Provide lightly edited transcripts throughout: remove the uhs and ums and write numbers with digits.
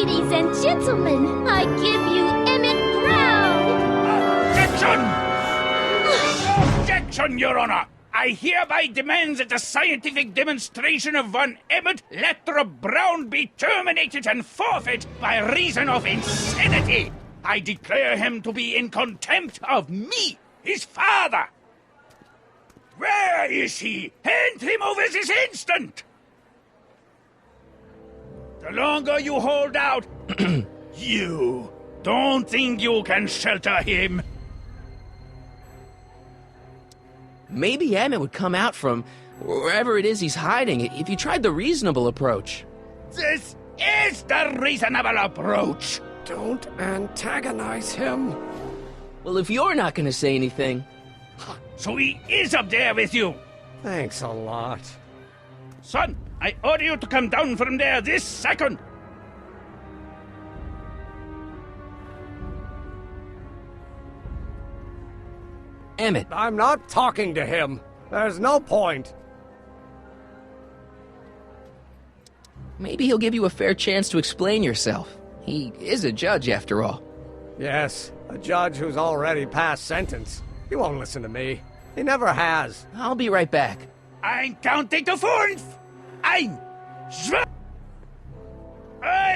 Ladies and gentlemen, I give you Emmett Brown! Objection! Objection, Your Honor! I hereby demand that the scientific demonstration of one Emmett Lathrop Brown be terminated and forfeit by reason of insanity. I declare him to be in contempt of me, his father. Where is he? Hand him over this instant! The longer you hold out, you don't think you can shelter him. Maybe Emmett would come out from wherever it is he's hiding if you tried the reasonable approach. This is the reasonable approach. Don't antagonize him. Well, if you're not going to say anything... So he is up there with you. Thanks a lot. Son, I order you to come down from there this second. Emmett. I'm not talking to him. There's no point. Maybe he'll give you a fair chance to explain yourself. He is a judge, after all. Yes, a judge who's already passed sentence. He won't listen to me. He never has. I'll be right back. I'm counting to 4. I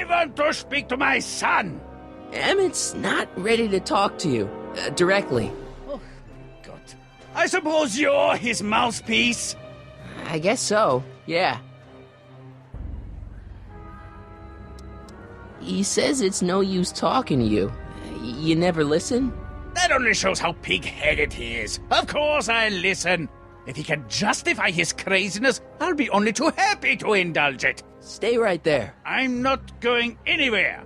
want to speak to my son. Emmett's not ready to talk to you, directly. Oh, God. I suppose you're his mouthpiece. I guess so, yeah. He says it's no use talking to you. You never listen? That only shows how pig-headed he is. Of course I'll listen. If he can justify his craziness, I'll be only too happy to indulge it. Stay right there. I'm not going anywhere.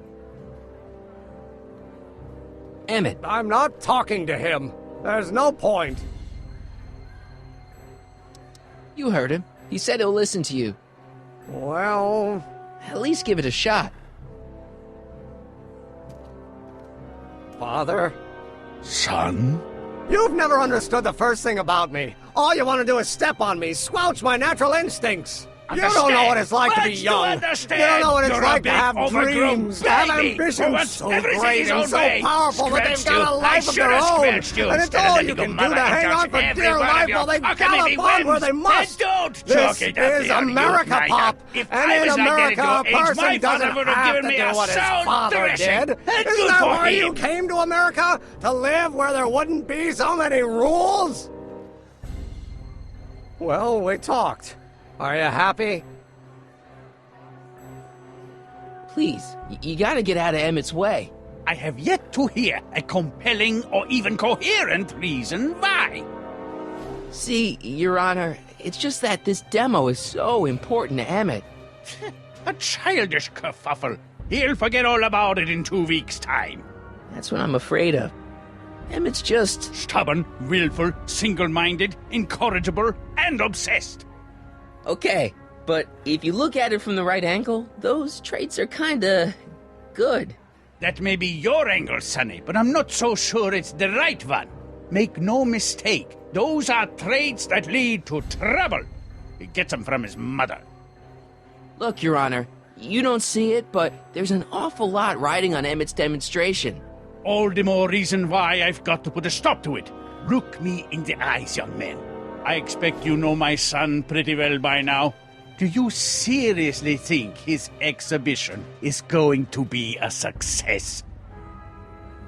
Emmett. I'm not talking to him. There's no point. You heard him. He said he'll listen to you. Well... At least give it a shot. Father? Son? You've never understood the first thing about me. All you want to do is step on me, squelch my natural instincts. You don't know what it's like to be young. You don't know what it's like to have dreams, to have ambitions so great and so powerful that they've got a life of their own. And it's all you can do to hang on for dear life while they gallop on where they must. This is America, Pop. And in America, a person doesn't have to do what his father did. Isn't that why you came to America? To live where there wouldn't be so many rules? Well, we talked. Are you happy? Please, you gotta get out of Emmett's way. I have yet to hear a compelling or even coherent reason why. See, Your Honor, it's just that this demo is so important to Emmett. A childish kerfuffle. He'll forget all about it in 2 weeks' time. That's what I'm afraid of. Emmett's just... stubborn, willful, single-minded, incorrigible, and obsessed. Okay, but if you look at it from the right angle, those traits are kinda... good. That may be your angle, Sonny, but I'm not so sure it's the right one. Make no mistake, those are traits that lead to trouble. He gets them from his mother. Look, Your Honor, you don't see it, but there's an awful lot riding on Emmett's demonstration. All the more reason why I've got to put a stop to it. Look me in the eyes, young man. I expect you know my son pretty well by now. Do you seriously think his exhibition is going to be a success?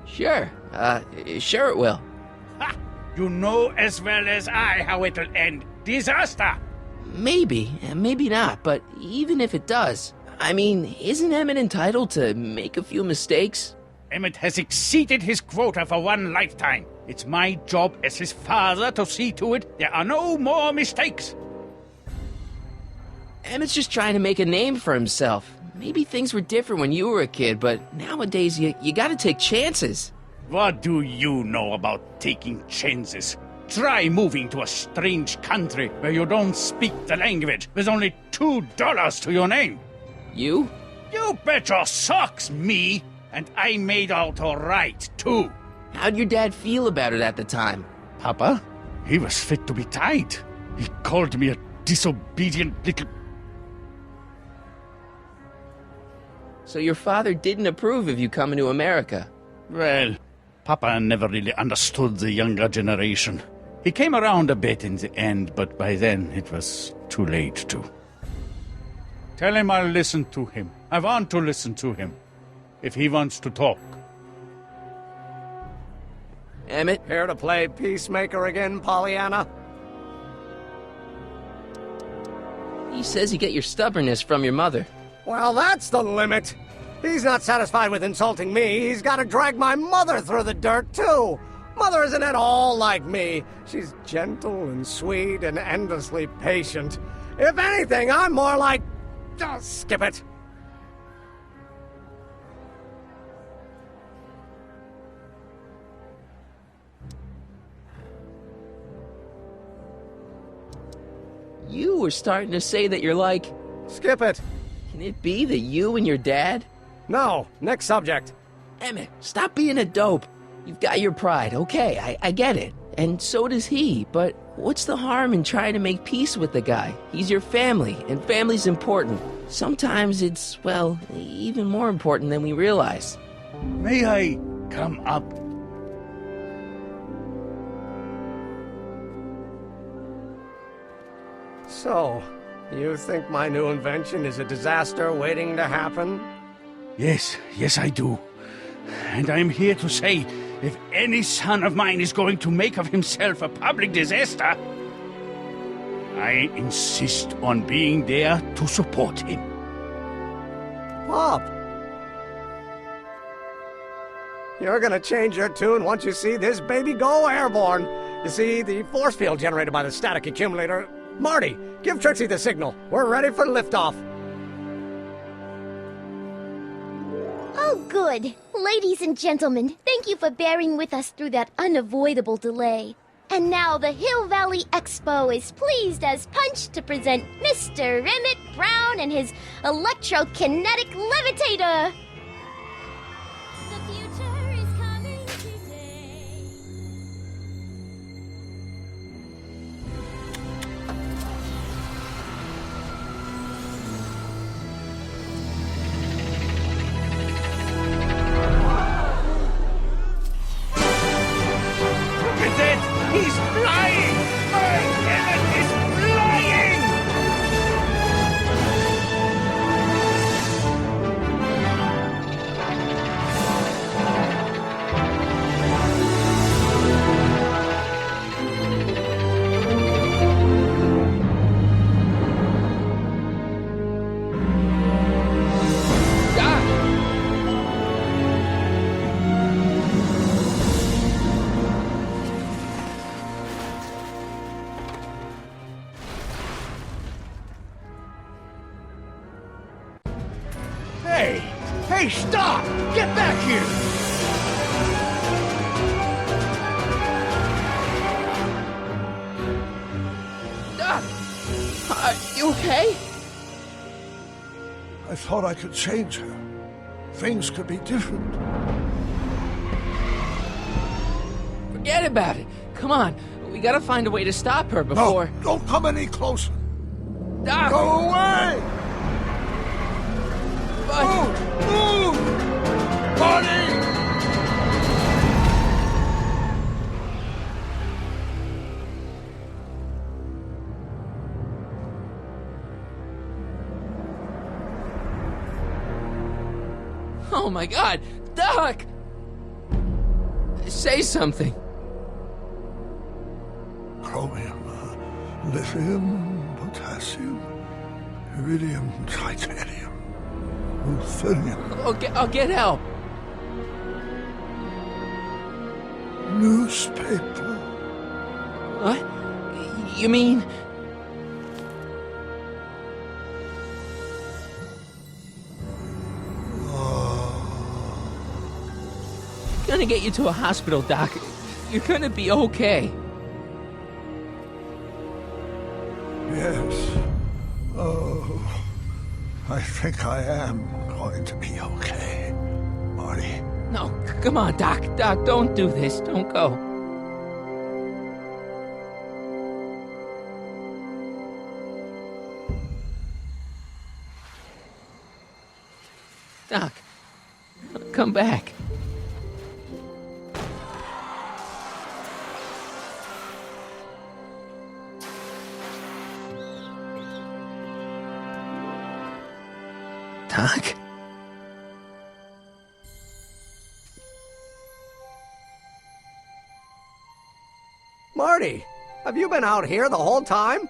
Sure it will. Ha! You know as well as I how it'll end. Disaster! Maybe, maybe not, but even if it does, I mean, isn't Emmett entitled to make a few mistakes? Emmett has exceeded his quota for one lifetime. It's my job as his father to see to it there are no more mistakes. Emmett's just trying to make a name for himself. Maybe things were different when you were a kid, but nowadays you gotta take chances. What do you know about taking chances? Try moving to a strange country where you don't speak the language with only $2 to your name. You? You bet your socks, me! And I made out all right, too. How'd your dad feel about it at the time? Papa? He was fit to be tied. He called me a disobedient little... So your father didn't approve of you coming to America? Well, Papa never really understood the younger generation. He came around a bit in the end, but by then it was too late to. Tell him I'll listen to him. I want to listen to him. If he wants to talk. Emmett? Here to play peacemaker again, Pollyanna? He says you get your stubbornness from your mother. Well, that's the limit. He's not satisfied with insulting me. He's got to drag my mother through the dirt, too. Mother isn't at all like me. She's gentle and sweet and endlessly patient. If anything, I'm more like... Oh, skip it. You were starting to say that you're like... Skip it. Can it be that you and your dad? No, next subject. Emmett, stop being a dope. You've got your pride, okay, I get it. And so does he, but what's the harm in trying to make peace with the guy? He's your family, and family's important. Sometimes it's, well, even more important than we realize. May I come up? So, you think my new invention is a disaster waiting to happen? Yes, I do. And I'm here to say, if any son of mine is going to make of himself a public disaster, I insist on being there to support him. Pop! You're gonna change your tune once you see this baby go airborne. You see, the force field generated by the static accumulator... Marty, give Trixie the signal. We're ready for liftoff. Oh, good. Ladies and gentlemen, thank you for bearing with us through that unavoidable delay. And now the Hill Valley Expo is pleased as punch to present Mr. Emmett Brown and his electrokinetic levitator. The future is coming today. Look at that! He's flying! My Emmett is flying! Doc! Hey, stop! Get back here! Doc! Are you okay? I thought I could change her. Things could be different. Forget about it. Come on, we gotta find a way to stop her before... No, don't come any closer. Doc! Go away! But... Move! Marty! Oh my God! Doc! Say something. Chromium, lithium, potassium, iridium, titanium, ruthenium, I'll get help. newspaper. What? You mean... Gonna get you to a hospital, Doc. You're gonna be okay. Yes. Oh, I think I am going to be okay, Marty. No, come on, Doc. Doc, don't do this. Don't go. Doc, come back. Doc? Marty, have you been out here the whole time?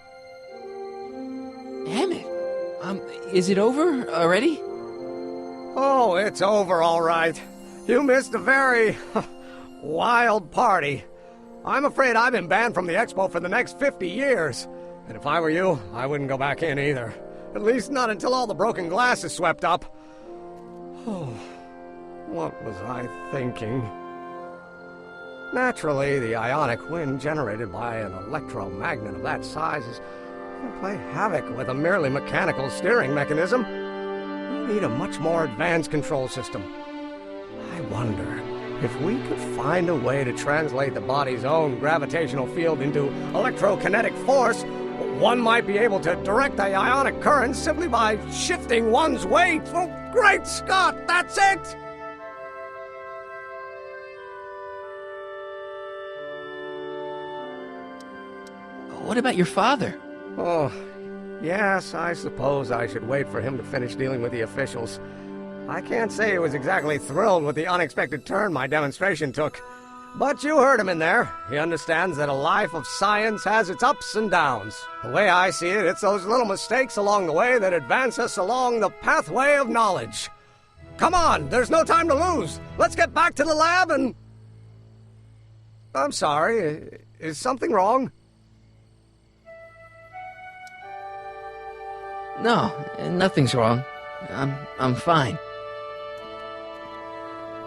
Emmett, is it over already? Oh, it's over all right. You missed a very wild party. I'm afraid I've been banned from the expo for the next 50 years. And if I were you, I wouldn't go back in either. At least not until all the broken glass is swept up. Oh, what was I thinking? Naturally, the ionic wind generated by an electromagnet of that size is going to play havoc with a merely mechanical steering mechanism. We need a much more advanced control system. I wonder if we could find a way to translate the body's own gravitational field into electrokinetic force. One might be able to direct the ionic current simply by shifting one's weight. Oh, great Scott, that's it! What about your father? Oh, yes, I suppose I should wait for him to finish dealing with the officials. I can't say he was exactly thrilled with the unexpected turn my demonstration took. But you heard him in there. He understands that a life of science has its ups and downs. The way I see it, it's those little mistakes along the way that advance us along the pathway of knowledge. Come on, there's no time to lose. Let's get back to the lab and... I'm sorry, is something wrong? No, nothing's wrong. I'm fine.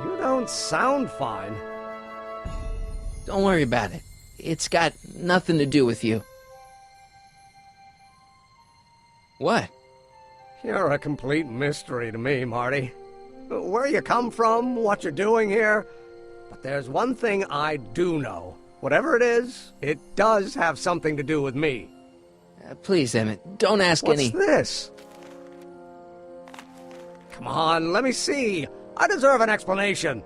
You don't sound fine. Don't worry about it. It's got nothing to do with you. What? You're a complete mystery to me, Marty. Where you come from, what you're doing here. But there's one thing I do know. Whatever it is, it does have something to do with me. Please, Emmett, don't ask any... What's this? Come on, let me see. I deserve an explanation.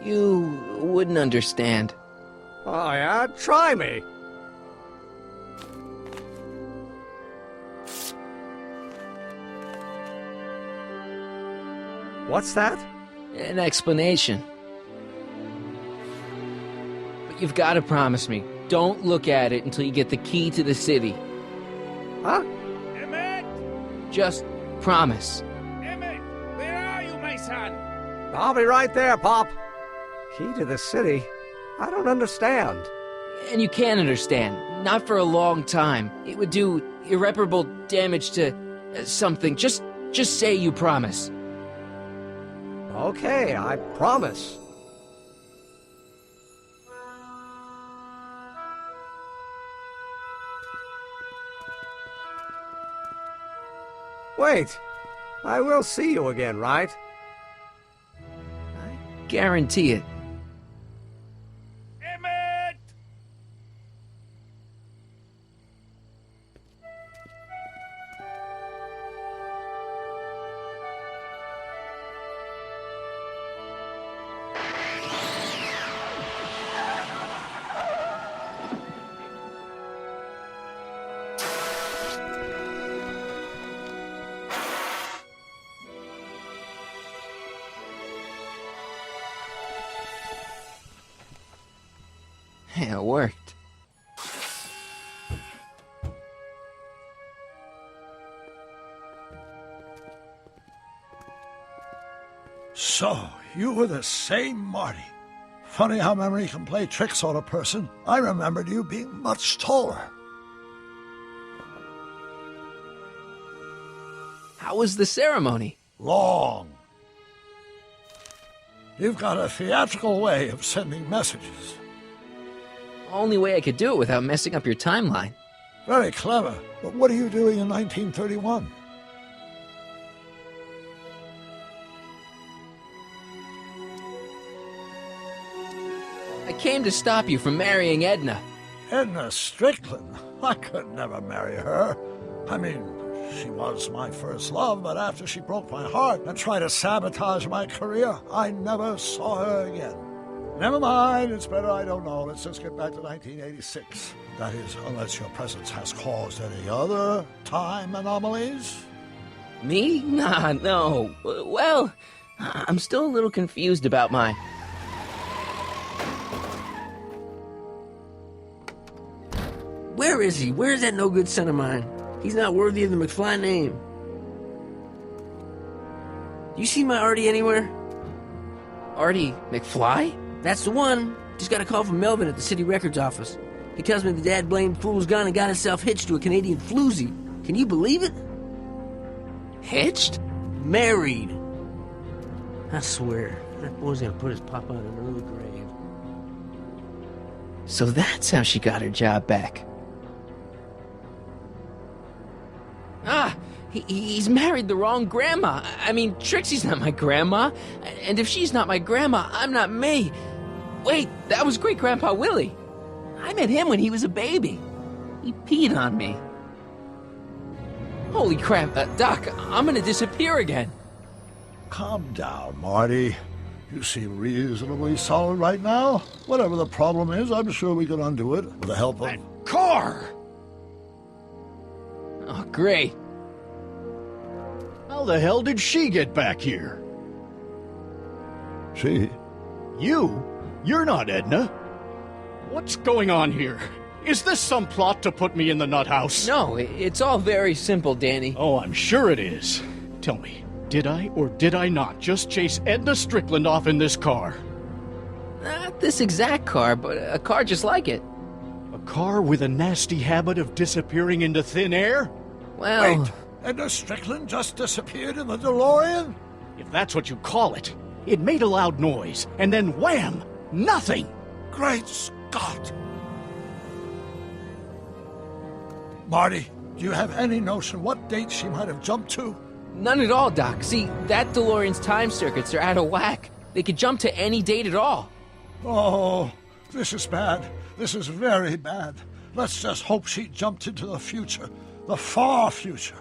You wouldn't understand. Oh, yeah? Try me. What's that? An explanation. But you've got to promise me, don't look at it until you get the key to the city. Huh? Emmett! Just promise. Emmett, where are you, my son? I'll be right there, Pop. Key to the city? I don't understand. And you can't understand. Not for a long time. It would do irreparable damage to something. Just say you promise. Okay, I promise. Wait, I will see you again, right? I guarantee it. Emmett! Yeah, it worked. So, you were the same Marty. Funny how memory can play tricks on a person. I remembered you being much taller. How was the ceremony? Long. You've got a theatrical way of sending messages. Only way I could do it without messing up your timeline. Very clever. But what are you doing in 1931? I came to stop you from marrying Edna. Edna Strickland? I could never marry her. I mean, She was my first love, but after she broke my heart and tried to sabotage my career, I never saw her again. Never mind, it's better I don't know. Let's just get back to 1986. That is, unless your presence has caused any other time anomalies. Me? Nah, no. Well, I'm still a little confused about my... Where is he? Where is that no-good son of mine? He's not worthy of the McFly name. You see my Artie anywhere? Artie McFly? That's the one. Just got a call from Melvin at the city records office. He tells me the dad-blamed fool's gone and got himself hitched to a Canadian floozy. Can you believe it? Hitched? Married. I swear, that boy's gonna put his papa in an early grave. So that's how she got her job back. Ah, he's married the wrong grandma. I mean, Trixie's not my grandma. And if she's not my grandma, I'm not May. Wait, that was Great-Grandpa Willie. I met him when he was a baby. He peed on me. Holy crap, Doc, I'm gonna disappear again. Calm down, Marty. You seem reasonably solid right now. Whatever the problem is, I'm sure we can undo it with the help of... That car! Oh, great. How the hell did she get back here? She? You? You're not Edna. What's going on here? Is this some plot to put me in the nut house? No, it's all very simple, Danny. Oh, I'm sure it is. Tell me, did I or did I not just chase Edna Strickland off in this car? Not this exact car, but a car just like it. A car with a nasty habit of disappearing into thin air? Well... Wait, Edna Strickland just disappeared in the DeLorean? If that's what you call it. It made a loud noise, and then wham! Nothing! Great Scott! Marty, do you have any notion what date she might have jumped to? None at all, Doc. See, that DeLorean's time circuits are out of whack. They could jump to any date at all. Oh, this is bad. This is very bad. Let's just hope she jumped into the future. The far future.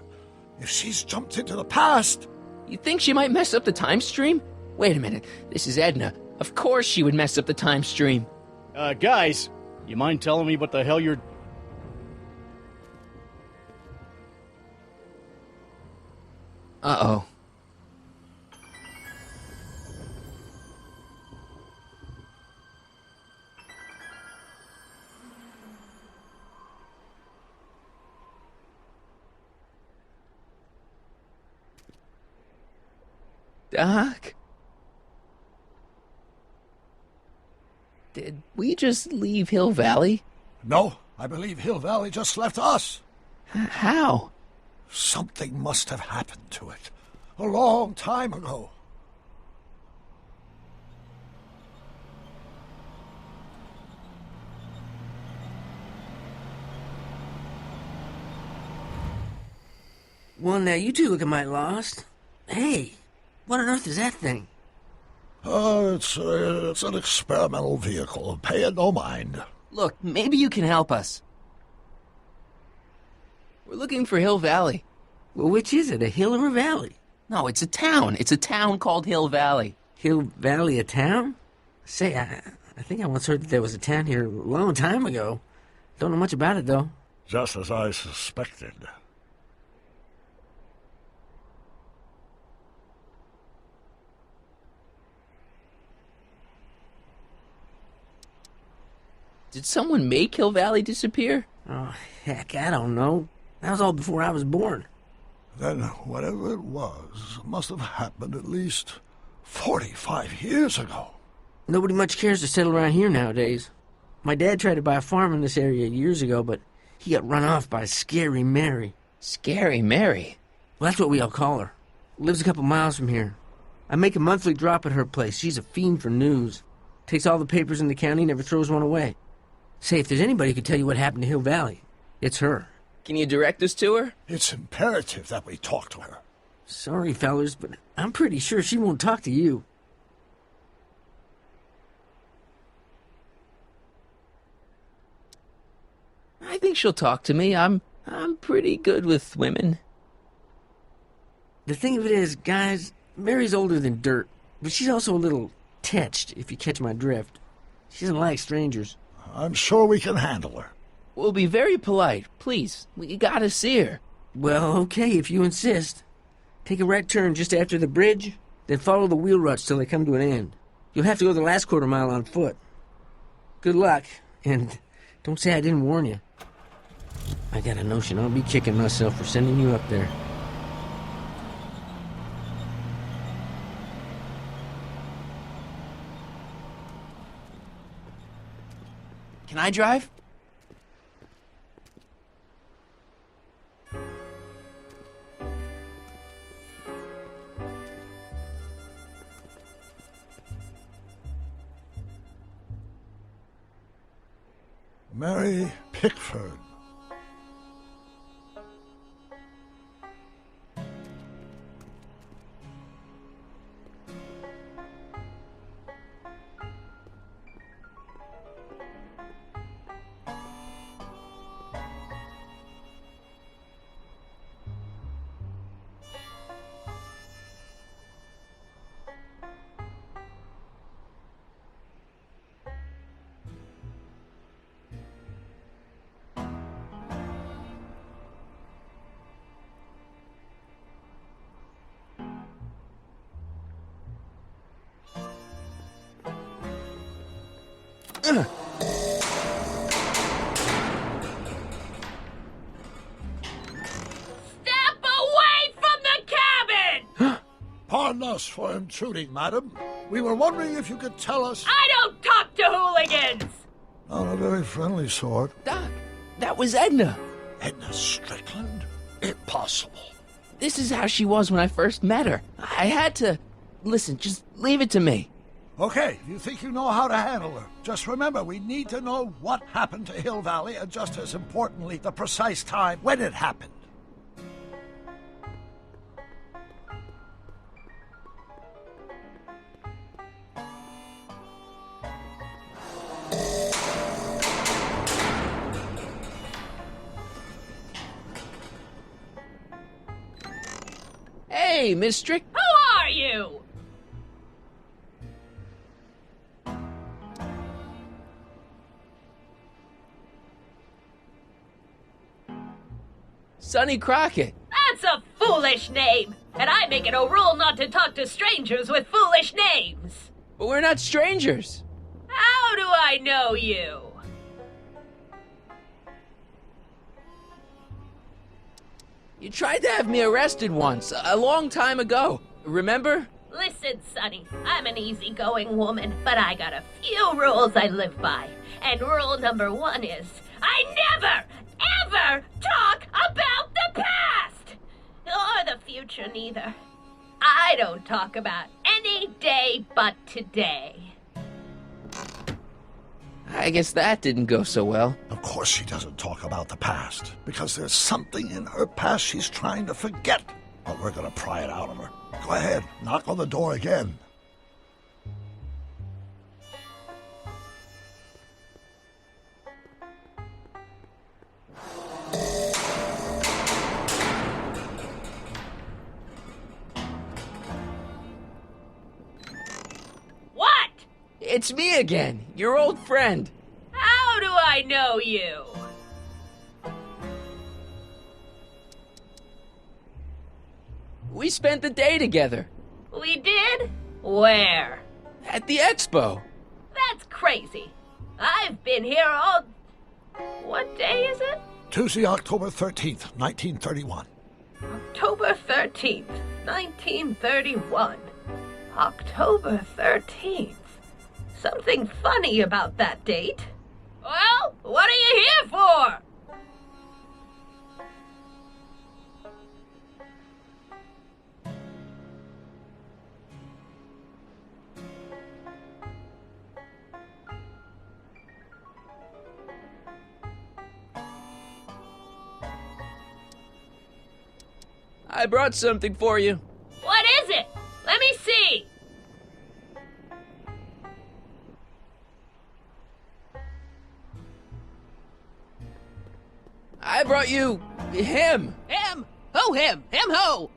If she's jumped into the past... You think she might mess up the time stream? Wait a minute. This is Edna. Of course she would mess up the time stream. Guys, you mind telling me what the hell you're... Uh-oh. Doc? Did we just leave Hill Valley? No, I believe Hill Valley just left us. How? Something must have happened to it. A long time ago. Well, now you two look mighty lost. Hey, what on earth is that thing? It's an experimental vehicle. Pay it no mind. Look, maybe you can help us. We're looking for Hill Valley. Well, which is it, a hill or a valley? No, it's a town. It's a town called Hill Valley. Hill Valley, a town? Say, I think I once heard that there was a town here a long time ago. Don't know much about it, though. Just as I suspected. Did someone make Hill Valley disappear? Oh, heck, I don't know. That was all before I was born. Then whatever it was must have happened at least 45 years ago. Nobody much cares to settle around here nowadays. My dad tried to buy a farm in this area years ago, but he got run off by Scary Mary. Scary Mary? Well, that's what we all call her. Lives a couple miles from here. I make a monthly drop at her place. She's a fiend for news. Takes all the papers in the county, never throws one away. Say, if there's anybody who could tell you what happened to Hill Valley, it's her. Can you direct us to her? It's imperative that we talk to her. Sorry, fellers, but I'm pretty sure she won't talk to you. I think she'll talk to me. I'm pretty good with women. The thing of it is, guys, Mary's older than dirt, but she's also a little tetched, if you catch my drift. She doesn't like strangers. I'm sure we can handle her. We'll be very polite. Please, we gotta see her. Well, okay, if you insist. Take a right turn just after the bridge, then follow the wheel ruts till they come to an end. You'll have to go the last quarter mile on foot. Good luck, and don't say I didn't warn you. I got a notion I'll be kicking myself for sending you up there. Can I drive? Mary Pickford. Step away from the cabin! Pardon us for intruding, madam. We were wondering if you could tell us... I don't talk to hooligans! Not a very friendly sort. Doc, that was Edna. Edna Strickland? Impossible. This is how she was when I first met her. I had to... Listen, just leave it to me. Okay, you think you know how to handle her. Just remember, we need to know what happened to Hill Valley, and just as importantly, the precise time when it happened. Hey, Miss Strick... Who are you? Sonny Crockett. That's a foolish name, and I make it a rule not to talk to strangers with foolish names. But we're not strangers. How do I know you? You tried to have me arrested once, a long time ago. Remember? Listen, Sonny, I'm an easygoing woman, but I got a few rules I live by. And rule number 1 is, I never, ever talk about the past! Or the future, neither. I don't talk about any day but today. I guess that didn't go so well. Of course she doesn't talk about the past, because there's something in her past she's trying to forget. But we're gonna pry it out of her. Go ahead, knock on the door again. What? It's me again, your old friend. How do I know you? We spent the day together. We did? Where? At the expo. That's crazy. I've been here all... What day is it? Tuesday, October 13th, 1931. October 13th, 1931. October 13th. Something funny about that date. Well, what are you here for? I brought something for you. What is it? Let me see. I brought you... him. Him? Who him? Him who?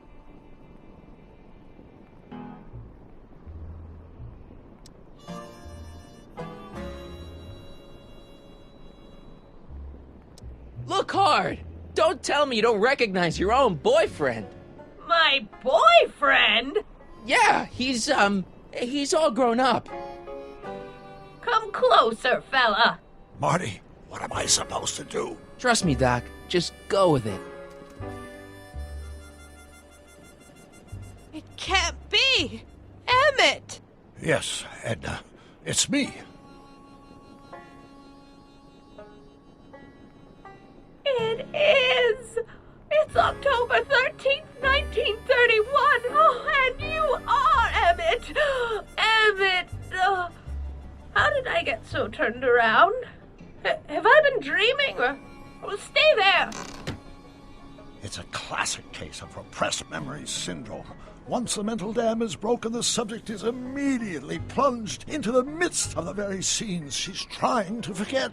Look hard! Don't tell me you don't recognize your own boyfriend! My boyfriend? Yeah, he's all grown up. Come closer, fella. Marty, what am I supposed to do? Trust me, Doc. Just go with it. It can't be! Emmett! Yes, Edna. It's me. It is! It's October 13th, 1931! Oh, and you are Emmett! Emmett! How did I get so turned around? Have I been dreaming? Or stay there! It's a classic case of repressed memory syndrome. Once the mental dam is broken, the subject is immediately plunged into the midst of the very scenes she's trying to forget.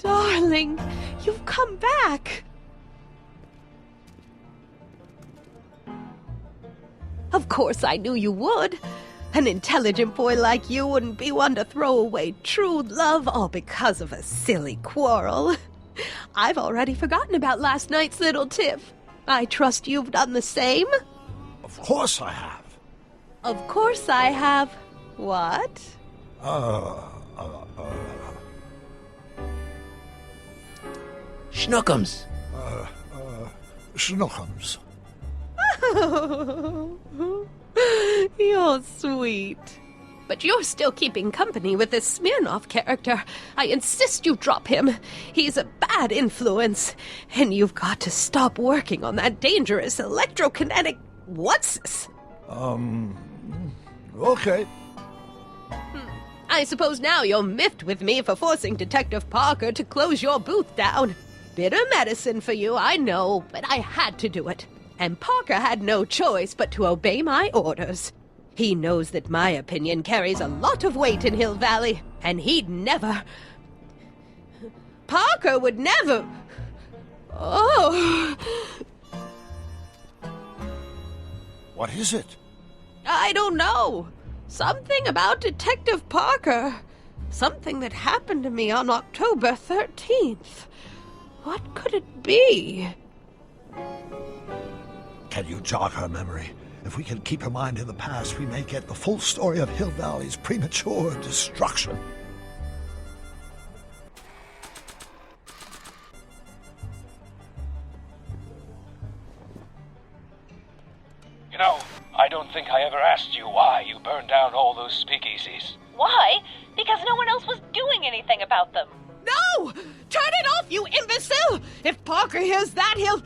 Darling, you've come back. Of course I knew you would. An intelligent boy like you wouldn't be one to throw away true love all because of a silly quarrel. I've already forgotten about last night's little tiff. I trust you've done the same? Of course I have. Of course I have. What? Schnookums. Schnookums. You're sweet. But you're still keeping company with this Smirnoff character. I insist you drop him. He's a bad influence. And you've got to stop working on that dangerous electrokinetic... What's this? Okay. I suppose now you're miffed with me for forcing Detective Parker to close your booth down. Bitter medicine for you, I know, but I had to do it. And Parker had no choice but to obey my orders. He knows that my opinion carries a lot of weight in Hill Valley, and he'd never... Parker would never... Oh... What is it? I don't know. Something about Detective Parker. Something that happened to me on October 13th. What could it be? Can you jog her memory? If we can keep her mind in the past, we may get the full story of Hill Valley's premature destruction. You know, I don't think I ever asked you why you burned down all those speakeasies. Why? Because no one else was doing anything about them. No! Turn it off, you imbecile! If Parker hears that, he'll...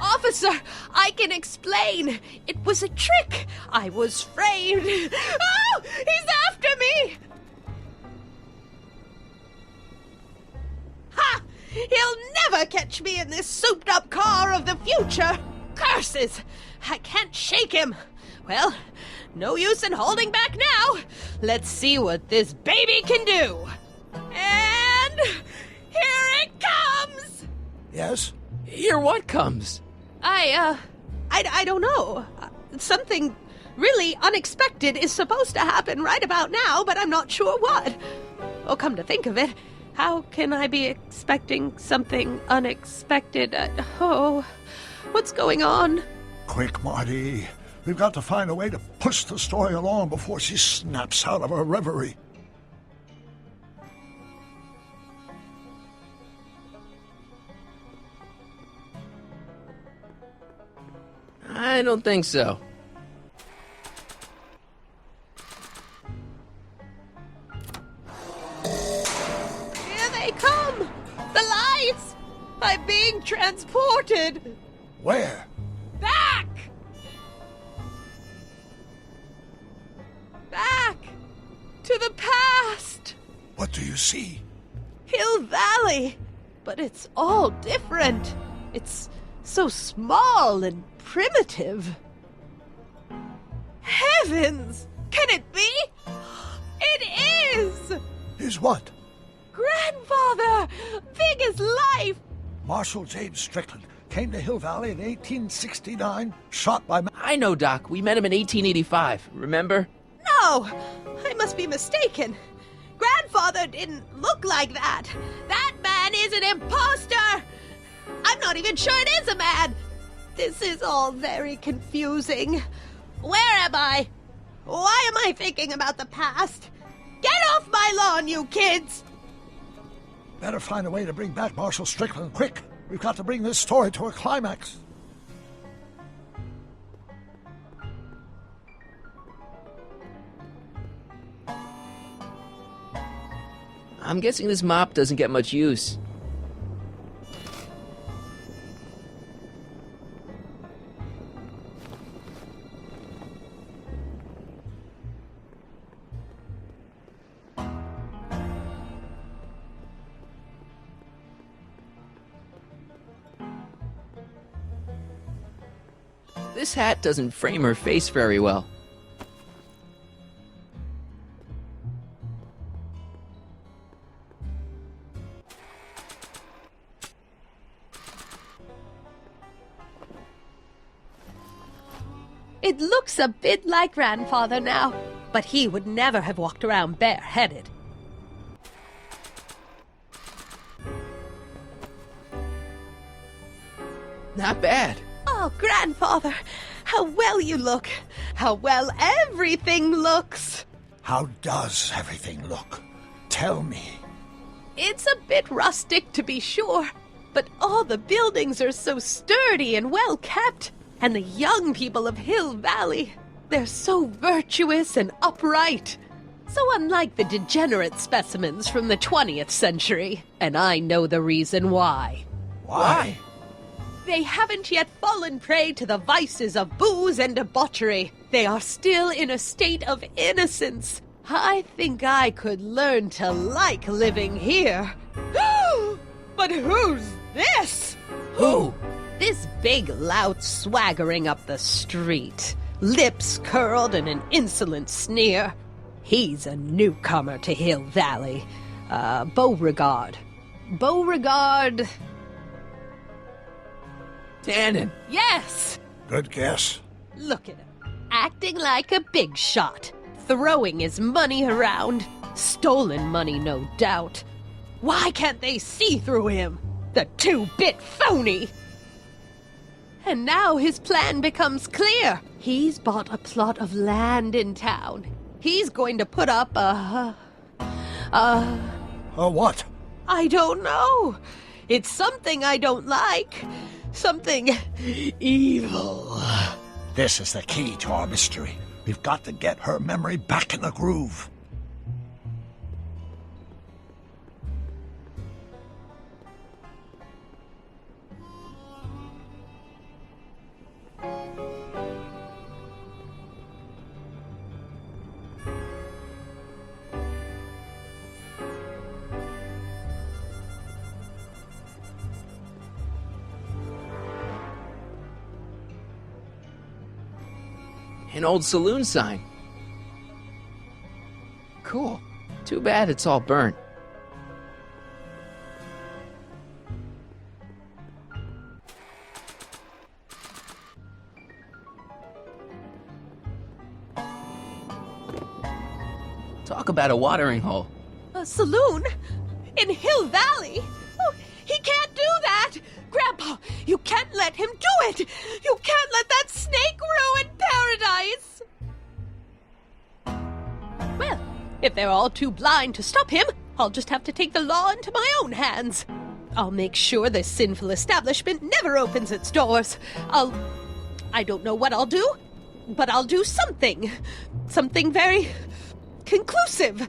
Officer, I can explain. It was a trick. I was framed. Oh! He's after me! Ha! He'll never catch me in this souped-up car of the future. Curses! I can't shake him. Well, no use in holding back now. Let's see what this baby can do. And here it comes! Yes? Here what comes? I don't know. Something really unexpected is supposed to happen right about now, but I'm not sure what. Oh, come to think of it, how can I be expecting something unexpected? What's going on? Quick, Marty. We've got to find a way to push the story along before she snaps out of her reverie. I don't think so. Here they come! The lights! I'm being transported! Where? Back! Back! To the past! What do you see? Hill Valley! But it's all different. It's so small and primitive. Heavens! Can it be? It is! Is what? Grandfather! Big as life! Marshal James Strickland came to Hill Valley in 1869, shot by... I know, Doc. We met him in 1885. Remember? No! I must be mistaken. Grandfather didn't look like that. That man is an imposter! I'm not even sure it is a man. This is all very confusing. Where am I? Why am I thinking about the past? Get off my lawn, you kids! Better find a way to bring back Marshal Strickland, quick! We've got to bring this story to a climax. I'm guessing this mop doesn't get much use. This hat doesn't frame her face very well. It looks a bit like Grandfather now, but he would never have walked around bareheaded. Not bad. Oh, Grandfather, how well you look. How well everything looks. How does everything look? Tell me. It's a bit rustic, to be sure, but all the buildings are so sturdy and well kept. And the young people of Hill Valley, they're so virtuous and upright. So unlike the degenerate specimens from the 20th century. And I know the reason why. Why? They haven't yet fallen prey to the vices of booze and debauchery. They are still in a state of innocence. I think I could learn to like living here. But who's this? Who? This big lout swaggering up the street, lips curled in an insolent sneer. He's a newcomer to Hill Valley. Beauregard. Beauregard... Tannen. Yes! Good guess. Look at him, acting like a big shot, throwing his money around. Stolen money, no doubt. Why can't they see through him? The two-bit phony! And now his plan becomes clear. He's bought a plot of land in town. He's going to put up a what? I don't know. It's something I don't like. Something evil. This is the key to our mystery. We've got to get her memory back in the groove. An old saloon sign. Cool. Too bad it's all burnt. Talk about a watering hole. A saloon? In Hill Valley? Oh, he can't do that! Grandpa, you can't let him do it! You can't let that snake ruin paradise! Well, if they're all too blind to stop him, I'll just have to take the law into my own hands. I'll make sure this sinful establishment never opens its doors. I don't know what I'll do, but I'll do something. Something very conclusive.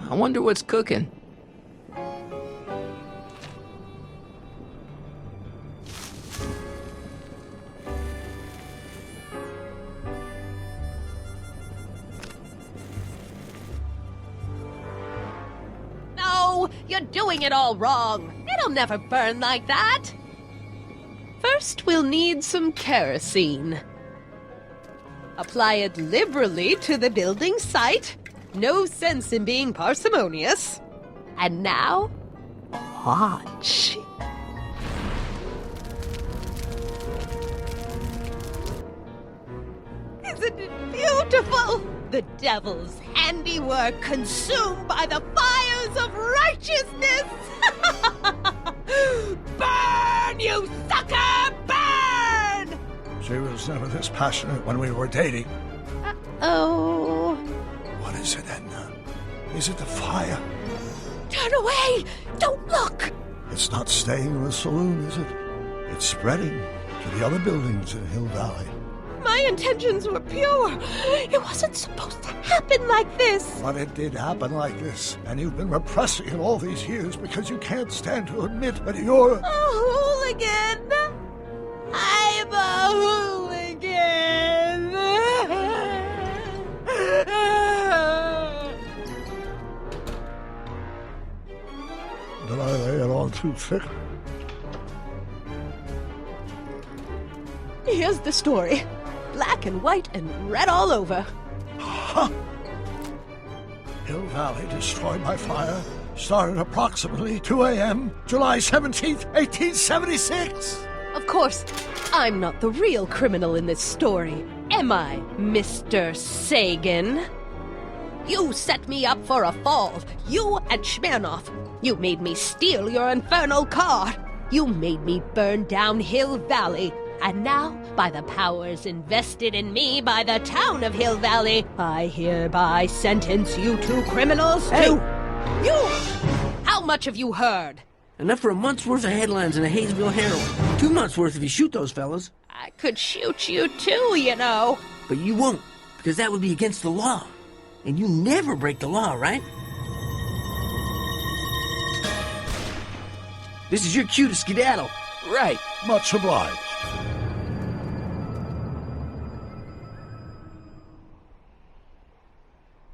I wonder what's cooking. No, you're doing it all wrong. It'll never burn like that. First, we'll need some kerosene. Apply it liberally to the building site. No sense in being parsimonious. And now, watch. Isn't it beautiful? The devil's handiwork consumed by the fires of righteousness! Burn, you sucker! Burn! She was never this passionate when we were dating. Oh. What is it, Edna? Is it the fire? Turn away! Don't look! It's not staying in the saloon, is it? It's spreading to the other buildings in Hill Valley. My intentions were pure. It wasn't supposed to happen like this. But it did happen like this, and you've been repressing it all these years because you can't stand to admit that you're... A hooligan! I'm a hooligan! Did I lay it on too thick? Here's the story. Black and white and red all over. Huh. Hill Valley destroyed by fire started approximately 2 a.m., July 17th, 1876. Of course, I'm not the real criminal in this story, am I, Mr. Sagan? You set me up for a fall, you and Smirnoff. You made me steal your infernal car. You made me burn down Hill Valley. And now, by the powers invested in me by the town of Hill Valley, I hereby sentence you two criminals to... You! How much have you heard? Enough for a month's worth of headlines in a Hayesville Herald. 2 months worth if you shoot those fellas. I could shoot you too, you know. But you won't, because that would be against the law. And you never break the law, right? This is your cue to skedaddle. Right. Much obliged.